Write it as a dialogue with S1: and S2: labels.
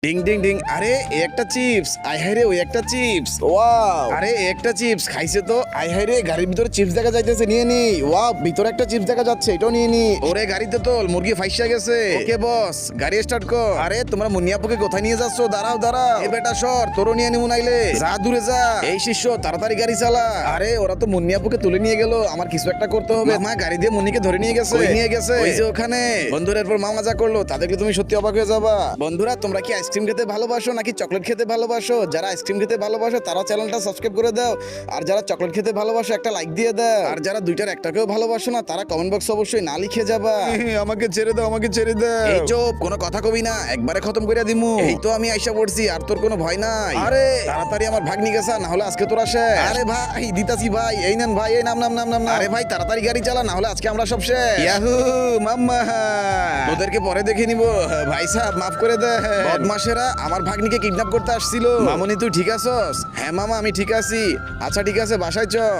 S1: Ding ding ding. আরে একটা chips, I high রে, ওই একটা চিপস, ওয়াও। আরে একটা চিপস খাইছে তো, আই হাই রে, গাড়ির ভিতরে চিপস দেখা যাইতেছে, নিয়ে নি। ওয়াও, ভিতরে একটা চিপস দেখা যাচ্ছে, এটাও নিয়ে নি। ওরে গাড়িতে তোল, মুরগি ফাইসা গেছে। ওকে বস, গাড়ি স্টার্ট কর। আরে তোমরা মুন্নিয়াপুকে কোথায় নিয়ে যাচ্ছ? দাঁড়াও দাঁড়াও, এ বেটা সর, তোরও নিয়ে নিমু নাইলে। যা দূরে যা। এই শিষ্য, তাড়াতাড়ি গাড়ি চালা। আরে ওরা তো মুন্নিয়াপুকে তুলে নিয়ে গেল, আমার কিছু একটা করতে হবে। মা গাড়ি দিয়ে মুন্নিকে ধরে নিয়ে গেছে। নিয়ে গেছে ওই যে ওখানে। বন্ধুরা এরপর মামা যা করলো তা দেখলে তুমি সত্যি অবাক হয়ে যাবা। বন্ধুরা তোমরা কি আইসক্রিম খেতে ভালোবাসো নাকি চকলেট খেতে ভালোবাসো? যারা আইসক্রিম খেতে ভালোবাসো তারা চ্যানেলটা সাবস্ক্রাইব করে দাও, আর যারা চকলেট খেতে ভালোবাসো একটা লাইক দিয়ে দাও, আর যারা দুইটার একটাকেও ভালোবাসো না তারা কমেন্ট বক্সে অবশ্যই না লিখে যাবা আমাকে ছেড়ে দাও, আমাকে ছেড়ে দাও। এই চুপ, কোনো কথা কবি না, একবারে খতম করে দিমু। এই তো আমি আইসা পড়ছি, আর তোর কোনো ভয় নাই। আরে তাড়াতাড়ি আমার ভাগ্নি গেছা, না হলে আজকে তোরা শেষ। আরে ভাই দিতাছি ভাই, এই নেন ভাই, এই নাম নাম নাম নাম। আরে ভাই তাড়াতাড়ি গাড়ি চালা, না হলে আজকে আমরা সব শেষ। ইয়াহু মাম্মা, তোদেরকে পরে দেখে নিব। ভাই সাহেব মাফ করে দে, বদমাশেরা আমার ভাগ্নিকে কিডন্যাপ করতে আসছিল। মামুনি তুই ঠিক আছস? হ্যাঁ মামা আমি ঠিক আছি। আচ্ছা ঠিক আছে, বাসায় চল।